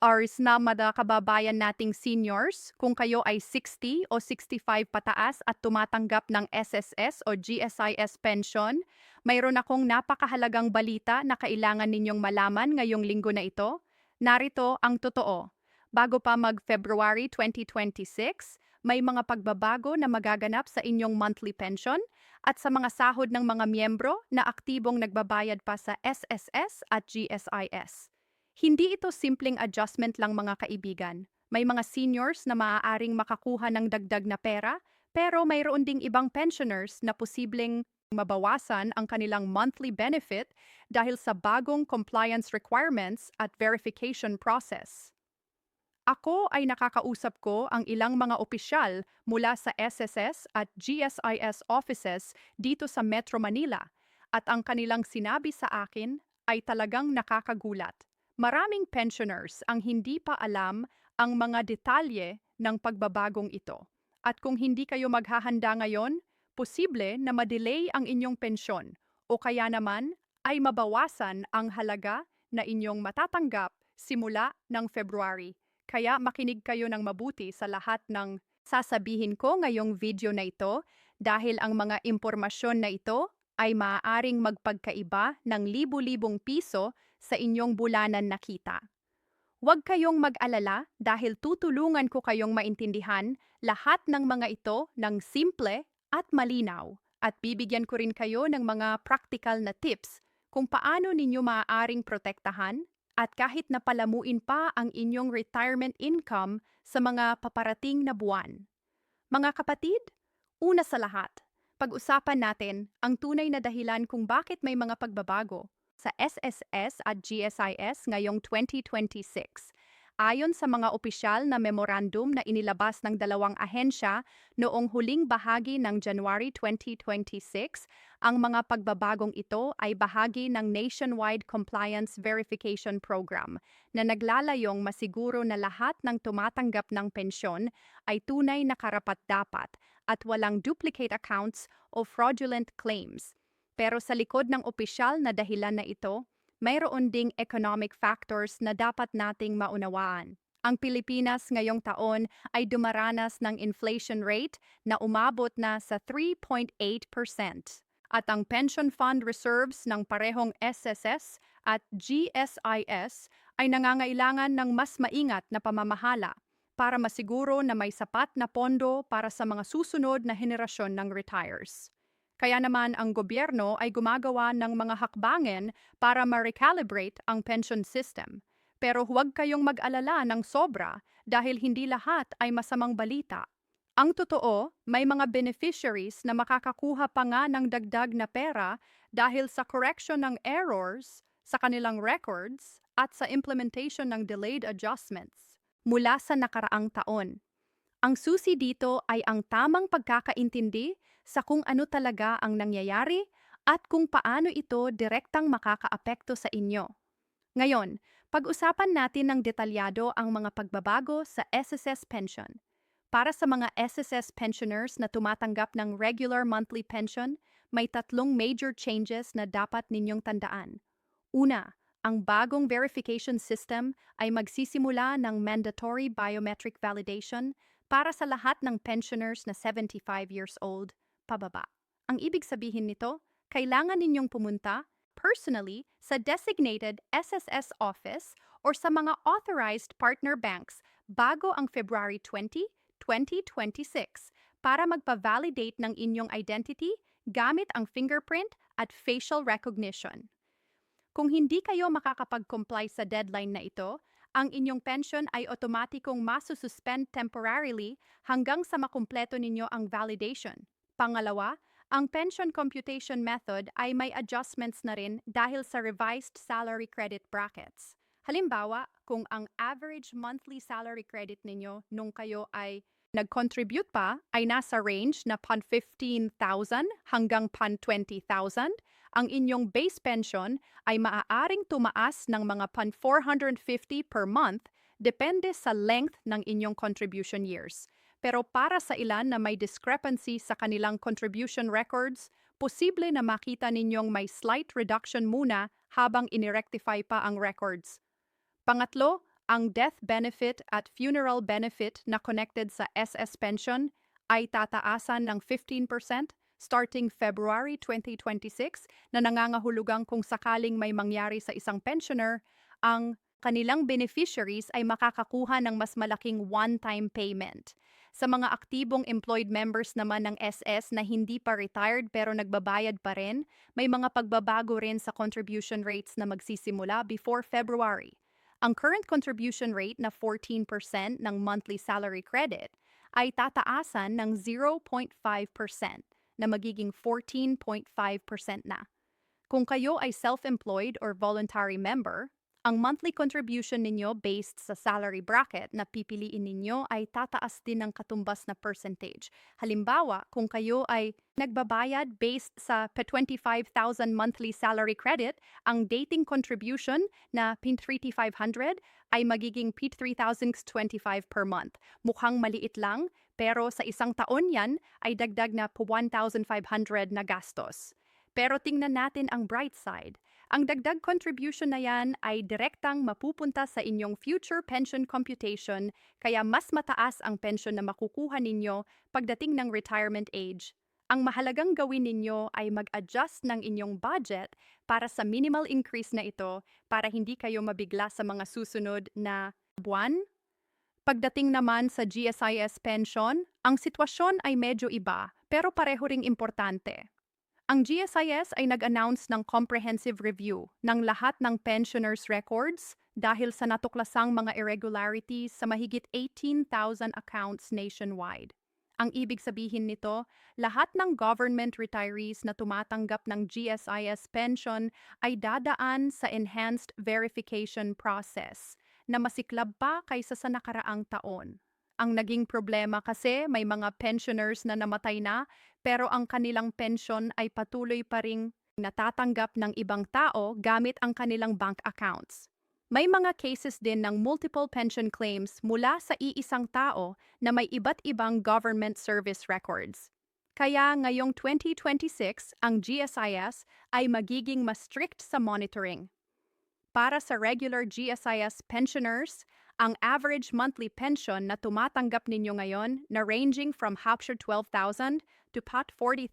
Ours na mga kababayan nating seniors, kung kayo ay 60 o 65 pataas at tumatanggap ng SSS o GSIS pension, mayroon akong napakahalagang balita na kailangan ninyong malaman ngayong linggo na ito. Narito ang totoo. Bago pa mag-February 2026, may mga pagbabago na magaganap sa inyong monthly pension at sa mga sahod ng mga miyembro na aktibong nagbabayad pa sa SSS at GSIS. Hindi ito simpleng adjustment lang mga kaibigan. May mga seniors na maaaring makakuha ng dagdag na pera, pero mayroon ding ibang pensioners na posibleng mabawasan ang kanilang monthly benefit dahil sa bagong compliance requirements at verification process. Ako ay nakakausap ko ang ilang mga opisyal mula sa SSS at GSIS offices dito sa Metro Manila at ang kanilang sinabi sa akin ay talagang nakakagulat. Maraming pensioners ang hindi pa alam ang mga detalye ng pagbabagong ito. At kung hindi kayo maghahanda ngayon, posible na madelay ang inyong pensyon o kaya naman ay mabawasan ang halaga na inyong matatanggap simula ng February. Kaya makinig kayo ng mabuti sa lahat ng sasabihin ko ngayong video na ito dahil ang mga impormasyon na ito ay maaaring magpagkaiba ng libu-libong piso sa inyong bulanan na kita. Huwag kayong mag-alala dahil tutulungan ko kayong maintindihan lahat ng mga ito ng simple at malinaw at bibigyan ko rin kayo ng mga practical na tips kung paano ninyo maaaring protektahan at kahit na palamuin pa ang inyong retirement income sa mga paparating na buwan. Mga kapatid, una sa lahat, pag-usapan natin ang tunay na dahilan kung bakit may mga pagbabago sa SSS at GSIS ngayong 2026. Ayon sa mga opisyal na memorandum na inilabas ng dalawang ahensya noong huling bahagi ng January 2026, ang mga pagbabagong ito ay bahagi ng Nationwide Compliance Verification Program na naglalayong masiguro na lahat ng tumatanggap ng pensyon ay tunay na karapat-dapat at walang duplicate accounts o fraudulent claims. Pero sa likod ng opisyal na dahilan na ito, mayroon ding economic factors na dapat nating maunawaan. Ang Pilipinas ngayong taon ay dumaranas ng inflation rate na umabot na sa 3.8%. At ang pension fund reserves ng parehong SSS at GSIS ay nangangailangan ng mas maingat na pamamahala para masiguro na may sapat na pondo para sa mga susunod na henerasyon ng retires. Kaya naman ang gobyerno ay gumagawa ng mga hakbangin para ma-recalibrate ang pension system. Pero huwag kayong mag-alala ng sobra dahil hindi lahat ay masamang balita. Ang totoo, may mga beneficiaries na makakakuha pa nga ng dagdag na pera dahil sa correction ng errors sa kanilang records at sa implementation ng delayed adjustments mula sa nakaraang taon. Ang susi dito ay ang tamang pagkakaintindi sa kung ano talaga ang nangyayari at kung paano ito direktang makakaapekto sa inyo. Ngayon, pag-usapan natin ng detalyado ang mga pagbabago sa SSS pension. Para sa mga SSS pensioners na tumatanggap ng regular monthly pension, may tatlong major changes na dapat ninyong tandaan. Una, ang bagong verification system ay magsisimula ng mandatory biometric validation para sa lahat ng pensioners na 75 years old pababa. Ang ibig sabihin nito, kailangan ninyong pumunta personally sa designated SSS office or sa mga authorized partner banks bago ang February 20, 2026 para magpa-validate ng inyong identity gamit ang fingerprint at facial recognition. Kung hindi kayo makakapag-comply sa deadline na ito, ang inyong pension ay otomatikong masususpend temporarily hanggang sa makumpleto ninyo ang validation. Pangalawa, ang pension computation method ay may adjustments na rin dahil sa revised salary credit brackets. Halimbawa, kung ang average monthly salary credit ninyo nung kayo ay nag-contribute pa ay nasa range na pan 15,000 hanggang pan 20,000, ang inyong base pension ay maaaring tumaas ng mga pan 450 per month depende sa length ng inyong contribution years. Pero para sa ilan na may discrepancy sa kanilang contribution records, posible na makita ninyong may slight reduction muna habang inirectify pa ang records. Pangatlo, Ang death benefit at funeral benefit na connected sa SS pension ay tataasan ng 15% starting February 2026 na nangangahulugang kung sakaling may mangyari sa isang pensioner, ang kanilang beneficiaries ay makakakuha ng mas malaking one-time payment. Sa mga aktibong employed members naman ng SS na hindi pa retired pero nagbabayad pa rin, may mga pagbabago rin sa contribution rates na magsisimula before February. Ang current contribution rate na 14% ng monthly salary credit ay tataasan ng 0.5% na magiging 14.5% na. Kung kayo ay self-employed or voluntary member, ang monthly contribution ninyo based sa salary bracket na pipiliin ninyo ay tataas din ng katumbas na percentage. Halimbawa, kung kayo ay nagbabayad based sa 25,000 monthly salary credit, ang dating contribution na P3,500 ay magiging P3,025 per month. Mukhang maliit lang, pero sa isang taon yan ay dagdag na 1,500 na gastos. Pero tingnan natin ang bright side. Ang dagdag contribution na yan ay direktang mapupunta sa inyong future pension computation, kaya mas mataas ang pension na makukuha ninyo pagdating ng retirement age. Ang mahalagang gawin ninyo ay mag-adjust ng inyong budget para sa minimal increase na ito para hindi kayo mabigla sa mga susunod na buwan. Pagdating naman sa GSIS pension, ang sitwasyon ay medyo iba pero pareho ring importante. Ang GSIS ay nag-announce ng comprehensive review ng lahat ng pensioners' records dahil sa natuklasang mga irregularities sa mahigit 18,000 accounts nationwide. Ang ibig sabihin nito, lahat ng government retirees na tumatanggap ng GSIS pension ay dadaan sa enhanced verification process na masiklab pa kaysa sa nakaraang taon. Ang naging problema kasi may mga pensioners na namatay na pero ang kanilang pension ay patuloy pa ring natatanggap ng ibang tao gamit ang kanilang bank accounts. May mga cases din ng multiple pension claims mula sa iisang tao na may iba't ibang government service records. Kaya ngayong 2026, ang GSIS ay magiging mas strict sa monitoring. Para sa regular GSIS pensioners, ang average monthly pension na tumatanggap ninyo ngayon na ranging from Hampshire 12,000 to pat $40,000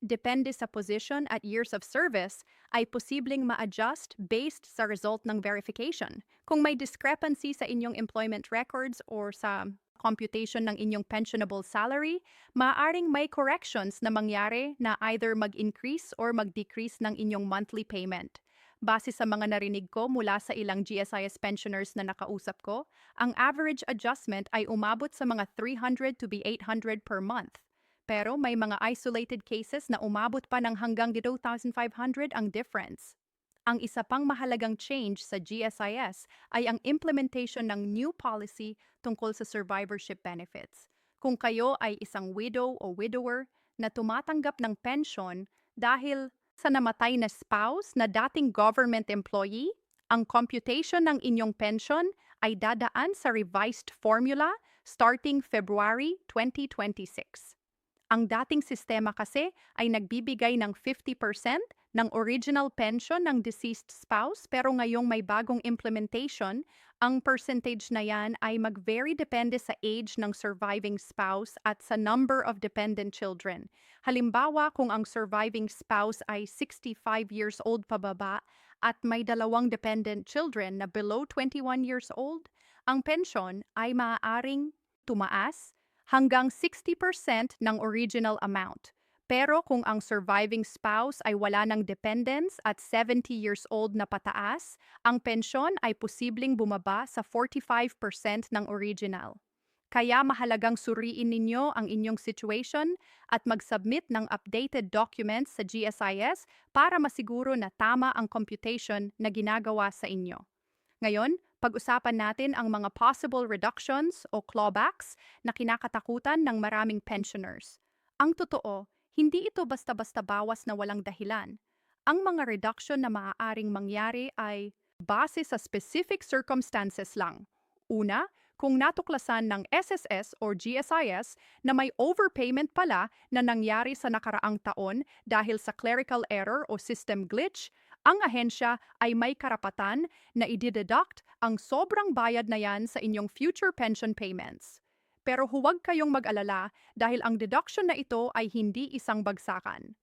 depende sa position at years of service ay posibleng ma-adjust based sa result ng verification. Kung may discrepancy sa inyong employment records or sa computation ng inyong pensionable salary, maaaring may corrections na mangyari na either mag-increase or mag-decrease ng inyong monthly payment. Base sa mga narinig ko mula sa ilang GSIS pensioners na nakausap ko, ang average adjustment ay umabot sa mga 300 to be 800 per month. Pero may mga isolated cases na umabot pa ng hanggang 2,500 ang difference. Ang isa pang mahalagang change sa GSIS ay ang implementation ng new policy tungkol sa survivorship benefits. Kung kayo ay isang widow o widower na tumatanggap ng pension dahil sa namatay na spouse na dating government employee, ang computation ng inyong pension ay dadaan sa revised formula starting February 2026. Ang dating sistema kasi ay nagbibigay ng 50% ng original pension ng deceased spouse pero ngayong may bagong implementation, ang percentage na yan ay mag-vary depende sa age ng surviving spouse at sa number of dependent children. Halimbawa, kung ang surviving spouse ay 65 years old pababa at may dalawang dependent children na below 21 years old, ang pension ay maaaring tumaas hanggang 60% ng original amount. Pero kung ang surviving spouse ay wala ng dependents at 70 years old na pataas, ang pensyon ay posibleng bumaba sa 45% ng original. Kaya mahalagang suriin ninyo ang inyong situation at mag-submit ng updated documents sa GSIS para masiguro na tama ang computation na ginagawa sa inyo. Ngayon, pag-usapan natin ang mga possible reductions o clawbacks na kinakatakutan ng maraming pensioners. Ang totoo, hindi ito basta-basta bawas na walang dahilan. Ang mga reduction na maaaring mangyari ay base sa specific circumstances lang. Una, kung natuklasan ng SSS or GSIS na may overpayment pala na nangyari sa nakaraang taon dahil sa clerical error o system glitch, Ang ahensya ay may karapatan na i-deduct ang sobrang bayad na yan sa inyong future pension payments. Pero huwag kayong mag-alala dahil ang deduction na ito ay hindi isang bagsakan.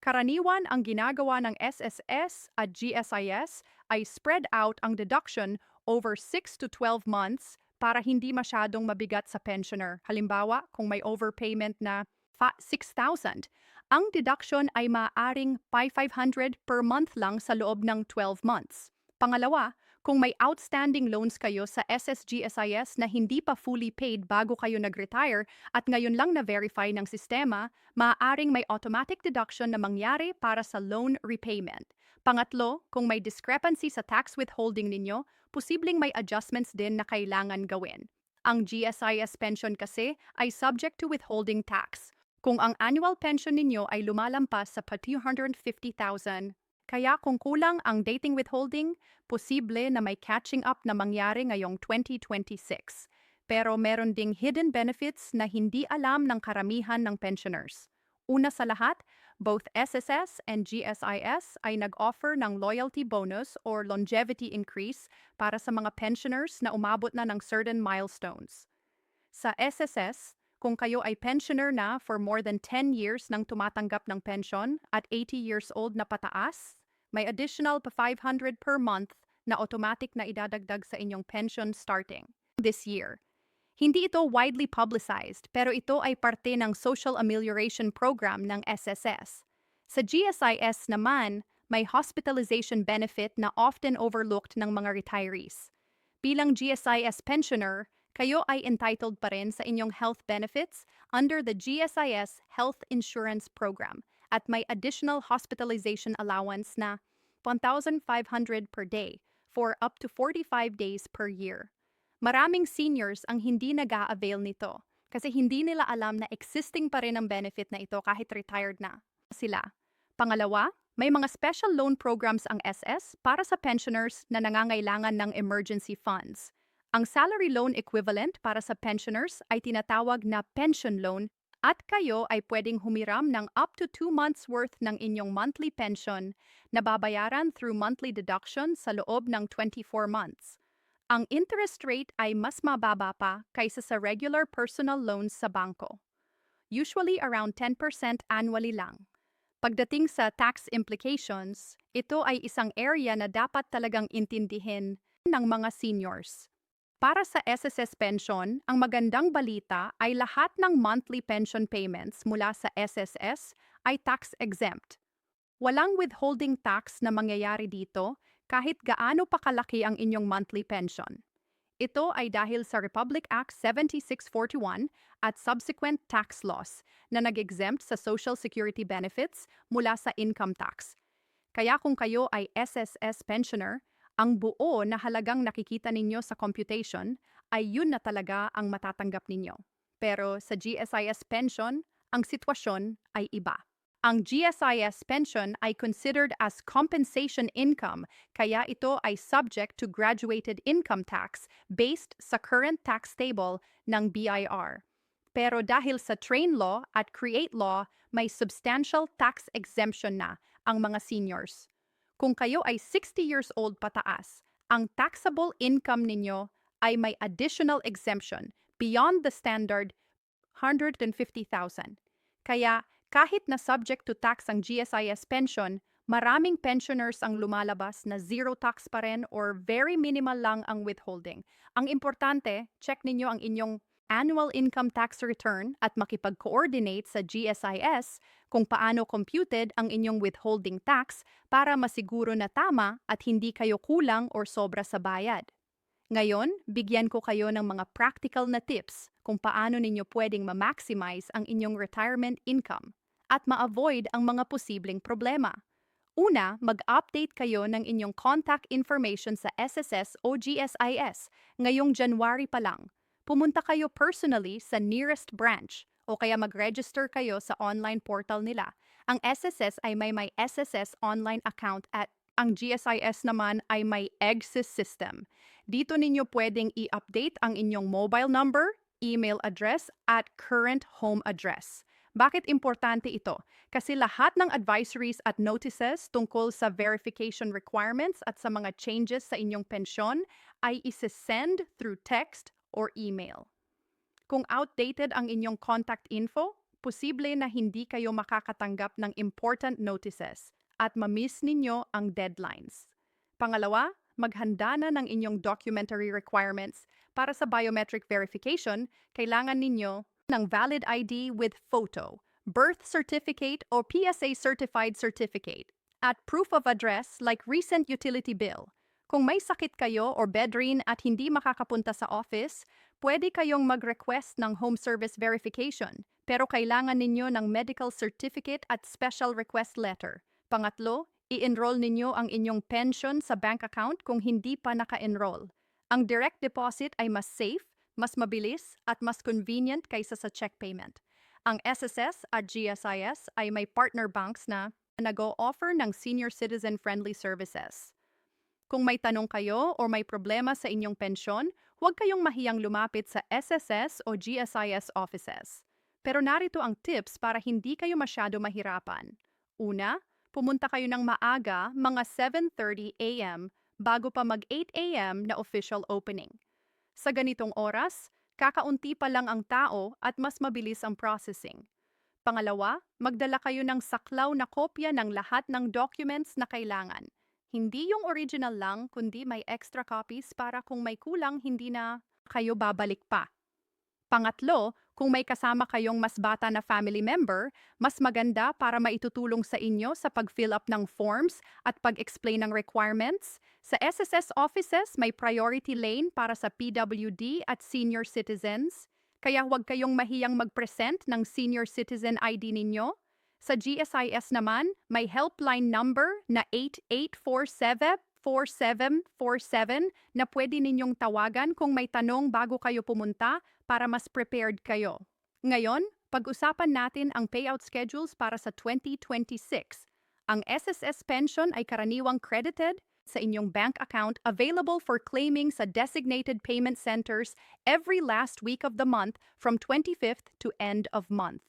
Karaniwan ang ginagawa ng SSS at GSIS ay spread out ang deduction over 6 to 12 months para hindi masyadong mabigat sa pensioner. Halimbawa, kung may overpayment na 6,000, ang deduction ay maaaring 500 per month lang sa loob ng 12 months. Pangalawa, kung may outstanding loans kayo sa SSGSIS na hindi pa fully paid bago kayo nag-retire at ngayon lang na-verify ng sistema, maaaring may automatic deduction na mangyari para sa loan repayment. Pangatlo, kung may discrepancy sa tax withholding ninyo, posibleng may adjustments din na kailangan gawin. Ang GSIS pension kasi ay subject to withholding tax kung ang annual pension ninyo ay lumalampas sa 250,000. Kaya kung kulang ang dating withholding, posible na may catching up na mangyari ngayong 2026. Pero meron ding hidden benefits na hindi alam ng karamihan ng pensioners. Una sa lahat, both SSS and GSIS ay nag-offer ng loyalty bonus or longevity increase para sa mga pensioners na umabot na ng certain milestones. Sa SSS, kung kayo ay pensioner na for more than 10 years nang tumatanggap ng pension at 80 years old na pataas, may additional pa 500 per month na automatic na idadagdag sa inyong pension starting this year. Hindi ito widely publicized pero ito ay parte ng Social Amelioration Program ng SSS. Sa GSIS naman, may hospitalization benefit na often overlooked ng mga retirees. Bilang GSIS pensioner, kayo ay entitled pa rin sa inyong health benefits under the GSIS Health Insurance Program at may additional hospitalization allowance na 1,500 per day for up to 45 days per year. Maraming seniors ang hindi nag-a-avail nito kasi hindi nila alam na existing pa rin ang benefit na ito kahit retired na sila. Pangalawa, may mga special loan programs ang SS para sa pensioners na nangangailangan ng emergency funds. Ang salary loan equivalent para sa pensioners ay tinatawag na pension loan at kayo ay pwedeng humiram ng up to 2 months worth ng inyong monthly pension na babayaran through monthly deduction sa loob ng 24 months. Ang interest rate ay mas mababa pa kaysa sa regular personal loans sa bangko. Usually around 10% annually lang. Pagdating sa tax implications, ito ay isang area na dapat talagang intindihin ng mga seniors. Para sa SSS pension, ang magandang balita ay lahat ng monthly pension payments mula sa SSS ay tax-exempt. Walang withholding tax na mangyayari dito kahit gaano pa kalaki ang inyong monthly pension. Ito ay dahil sa Republic Act 7641 at subsequent tax laws na nag-exempt sa Social Security benefits mula sa income tax. Kaya kung kayo ay SSS pensioner, ang buo na halagang nakikita ninyo sa computation ay yun na talaga ang matatanggap ninyo. Pero sa GSIS pension, ang sitwasyon ay iba. Ang GSIS pension ay considered as compensation income kaya ito ay subject to graduated income tax based sa current tax table ng BIR. Pero dahil sa Train Law at Create Law, may substantial tax exemption na ang mga seniors. Kung kayo ay 60 years old pataas, ang taxable income ninyo ay may additional exemption beyond the standard 150,000. Kaya kahit na subject to tax ang GSIS pension, maraming pensioners ang lumalabas na zero tax pa rin or very minimal lang ang withholding. Ang importante, check ninyo ang inyong annual income tax return at makipag-coordinate sa GSIS kung paano computed ang inyong withholding tax para masiguro na tama at hindi kayo kulang or sobra sa bayad. Ngayon, bigyan ko kayo ng mga practical na tips kung paano ninyo pwedeng ma-maximize ang inyong retirement income at ma-avoid ang mga posibleng problema. Una, mag-update kayo ng inyong contact information sa SSS o GSIS ngayong January pa lang. Pumunta kayo personally sa nearest branch o kaya mag-register kayo sa online portal nila. Ang SSS ay may SSS online account at ang GSIS naman ay may EGSIS system. Dito ninyo pwedeng i-update ang inyong mobile number, email address at current home address. Bakit importante ito? Kasi lahat ng advisories at notices tungkol sa verification requirements at sa mga changes sa inyong pensyon ay isi-send through text or email. Kung outdated ang inyong contact info, posible na hindi kayo makakatanggap ng important notices at ma-miss ninyo ang deadlines. Pangalawa, maghanda na ng inyong documentary requirements. Para sa biometric verification, kailangan ninyo ng valid ID with photo, birth certificate o PSA certified certificate, at proof of address like recent utility bill. Kung may sakit kayo or bedridden at hindi makakapunta sa office, pwede kayong mag-request ng home service verification, pero kailangan ninyo ng medical certificate at special request letter. Pangatlo, i-enroll ninyo ang inyong pension sa bank account kung hindi pa naka-enroll. Ang direct deposit ay mas safe, mas mabilis, at mas convenient kaysa sa check payment. Ang SSS at GSIS ay may partner banks na nag-o-offer ng senior citizen-friendly services. Kung may tanong kayo o may problema sa inyong pensyon, huwag kayong mahiyang lumapit sa SSS o GSIS offices. Pero narito ang tips para hindi kayo masyado mahirapan. Una, pumunta kayo ng maaga, mga 7:30 a.m. bago pa mag 8 a.m. na official opening. Sa ganitong oras, kakaunti pa lang ang tao at mas mabilis ang processing. Pangalawa, magdala kayo ng saklaw na kopya ng lahat ng documents na kailangan. Hindi yung original lang, kundi may extra copies para kung may kulang, hindi na kayo babalik pa. Pangatlo, kung may kasama kayong mas bata na family member, mas maganda para maitutulong sa inyo sa pag-fill up ng forms at pag-explain ng requirements. Sa SSS offices, may priority lane para sa PWD at senior citizens, kaya huwag kayong mahiyang mag-present ng senior citizen ID ninyo. Sa GSIS naman, may helpline number na 8847-4747 na pwede ninyong tawagan kung may tanong bago kayo pumunta para mas prepared kayo. Ngayon, pag-usapan natin ang payout schedules para sa 2026. Ang SSS pension ay karaniwang credited sa inyong bank account, available for claiming sa designated payment centers every last week of the month from 25th to end of month.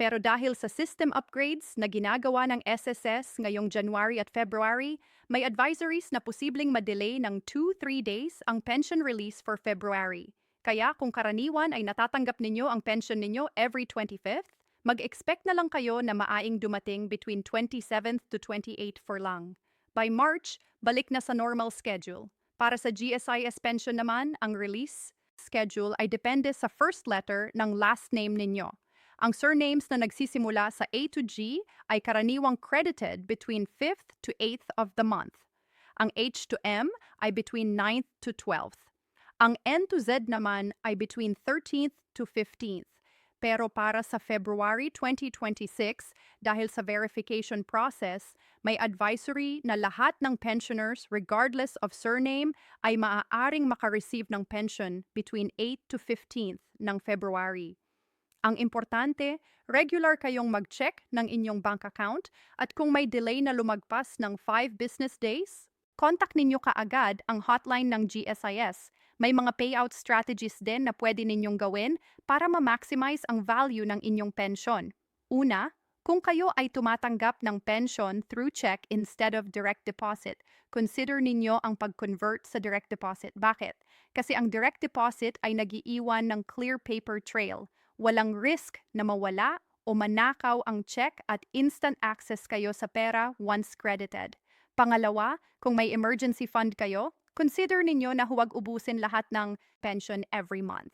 Pero dahil sa system upgrades na ginagawa ng SSS ngayong January at February, may advisories na posibleng madelay ng 2-3 days ang pension release for February. Kaya kung karaniwan ay natatanggap ninyo ang pension ninyo every 25th, mag-expect na lang kayo na maaing dumating between 27th to 28th for lang. By March, balik na sa normal schedule. Para sa GSIS pension naman, ang release schedule ay depende sa first letter ng last name ninyo. Ang surnames na nagsisimula sa A to G ay karaniwang credited between 5th to 8th of the month. Ang H to M ay between 9th to 12th. Ang N to Z naman ay between 13th to 15th. Pero para sa February 2026, dahil sa verification process, may advisory na lahat ng pensioners regardless of surname ay maaaring makareceive ng pension between 8 to 15th ng February. Ang importante, regular kayong mag-check ng inyong bank account at kung may delay na lumagpas ng 5 business days, contact ninyo kaagad ang hotline ng GSIS. May mga payout strategies din na pwede ninyong gawin para ma-maximize ang value ng inyong pension. Una, kung kayo ay tumatanggap ng pension through check instead of direct deposit, consider ninyo ang pag-convert sa direct deposit. Bakit? Kasi ang direct deposit ay nag-iiwan ng clear paper trail. Walang risk na mawala o manakaw ang check at instant access kayo sa pera once credited. Pangalawa, kung may emergency fund kayo, consider ninyo na huwag ubusin lahat ng pension every month.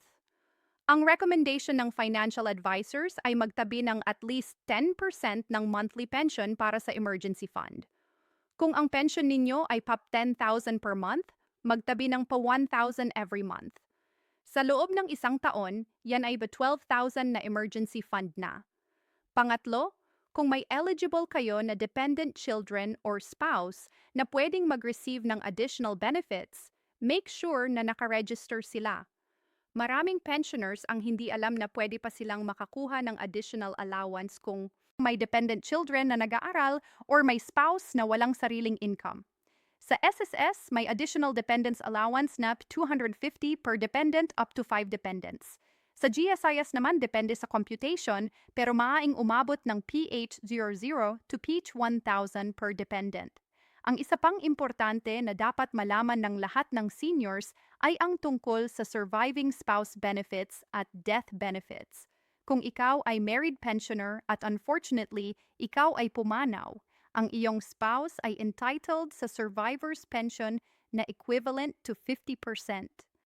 Ang recommendation ng financial advisors ay magtabi ng at least 10% ng monthly pension para sa emergency fund. Kung ang pension ninyo ay pa 10,000 per month, magtabi ng pa 1,000 every month. Sa loob ng isang taon, yan ay ba 12,000 na emergency fund na. Pangatlo, kung may eligible kayo na dependent children or spouse na pwedeng mag-receive ng additional benefits, make sure na nakaregister sila. Maraming pensioners ang hindi alam na pwede pa silang makakuha ng additional allowance kung may dependent children na nag-aaral or may spouse na walang sariling income. Sa SSS, may additional dependents allowance na 250 per dependent up to 5 dependents. Sa GSIS naman depende sa computation pero maaaring umabot ng PH00 to PH1000 per dependent. Ang isa pang importante na dapat malaman ng lahat ng seniors ay ang tungkol sa surviving spouse benefits at death benefits. Kung ikaw ay married pensioner at unfortunately ikaw ay pumanaw, ang iyong spouse ay entitled sa survivor's pension na equivalent to 50%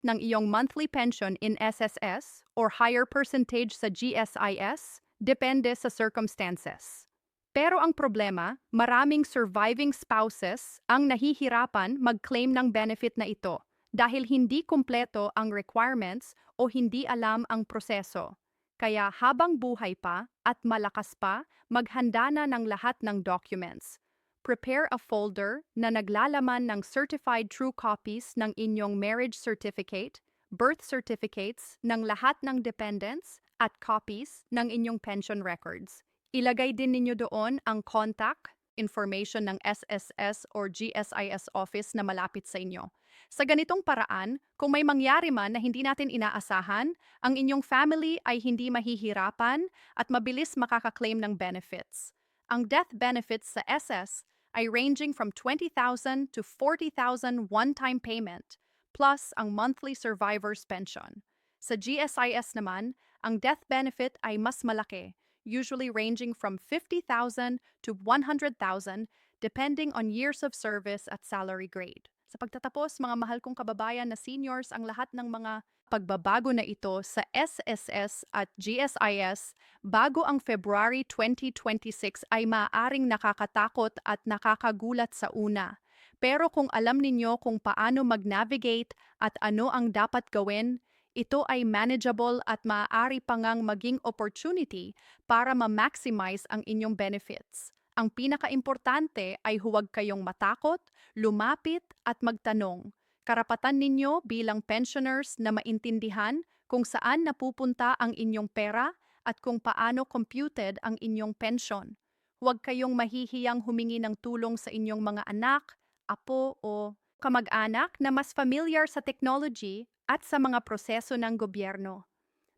ng iyong monthly pension in SSS or higher percentage sa GSIS, depende sa circumstances. Pero ang problema, maraming surviving spouses ang nahihirapan mag-claim ng benefit na ito dahil hindi kumpleto ang requirements o hindi alam ang proseso. Kaya habang buhay pa at malakas pa, maghanda na ng lahat ng documents. Prepare a folder na naglalaman ng certified true copies ng inyong marriage certificate, birth certificates ng lahat ng dependents at copies ng inyong pension records. Ilagay din ninyo doon ang contact information ng SSS or GSIS office na malapit sa inyo. Sa ganitong paraan, kung may mangyari man na hindi natin inaasahan, ang inyong family ay hindi mahihirapan at mabilis makaka-claim ng benefits. Ang death benefits sa SS ay ranging from 20,000 to 40,000 one-time payment, plus ang monthly survivor's pension. Sa GSIS naman, ang death benefit ay mas malaki, usually ranging from 50,000 to 100,000 depending on years of service at salary grade. Sa pagtatapos, mga mahal kong kababayan na seniors, ang lahat ng mga pagbabago na ito sa SSS at GSIS bago ang February 2026 ay maaaring nakakatakot at nakakagulat sa una. Pero kung alam ninyo kung paano mag-navigate at ano ang dapat gawin, ito ay manageable at maaari pa ngang maging opportunity para ma-maximize ang inyong benefits. Ang pinakaimportante ay huwag kayong matakot, lumapit at magtanong. Karapatan ninyo bilang pensioners na maintindihan kung saan napupunta ang inyong pera at kung paano computed ang inyong pension. Huwag kayong mahihiyang humingi ng tulong sa inyong mga anak, apo o kamag-anak na mas familiar sa technology at sa mga proseso ng gobyerno.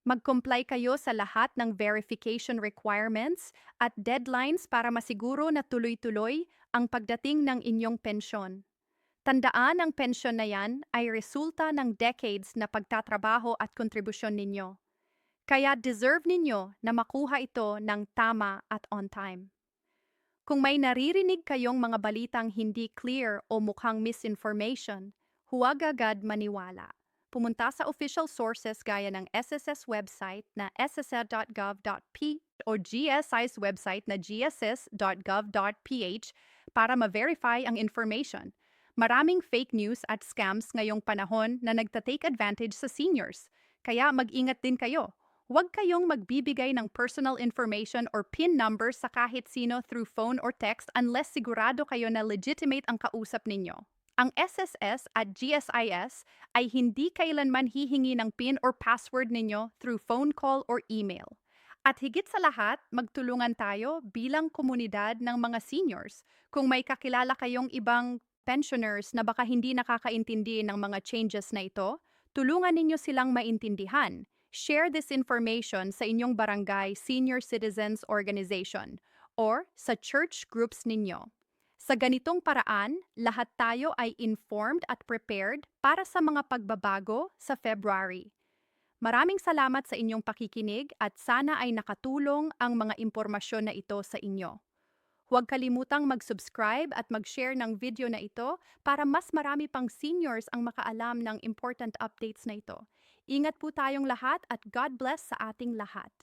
Mag-comply kayo sa lahat ng verification requirements at deadlines para masiguro na tuloy-tuloy ang pagdating ng inyong pensyon. Tandaan ang pensyon na yan ay resulta ng decades na pagtatrabaho at kontribusyon ninyo. Kaya deserve ninyo na makuha ito ng tama at on time. Kung may naririnig kayong mga balitang hindi clear o mukhang misinformation, huwag agad maniwala. Pumunta sa official sources gaya ng SSS website na ssed.gov.ph o GSI's website na gss.gov.ph para ma-verify ang information. Maraming fake news at scams ngayong panahon na nagta-take advantage sa seniors. Kaya mag-ingat din kayo. Huwag kayong magbibigay ng personal information or PIN number sa kahit sino through phone or text unless sigurado kayo na legitimate ang kausap ninyo. Ang SSS at GSIS ay hindi kailanman hihingi ng PIN or password ninyo through phone call or email. At higit sa lahat, magtulungan tayo bilang komunidad ng mga seniors. Kung may kakilala kayong ibang pensioners na baka hindi nakakaintindi ng mga changes na ito, tulungan ninyo silang maintindihan. Share this information sa inyong barangay senior citizens organization or sa church groups ninyo. Sa ganitong paraan, lahat tayo ay informed at prepared para sa mga pagbabago sa February. Maraming salamat sa inyong pakikinig at sana ay nakatulong ang mga impormasyon na ito sa inyo. Huwag kalimutang mag-subscribe at mag-share ng video na ito para mas marami pang seniors ang makaalam ng important updates na ito. Ingat po tayong lahat at God bless sa ating lahat.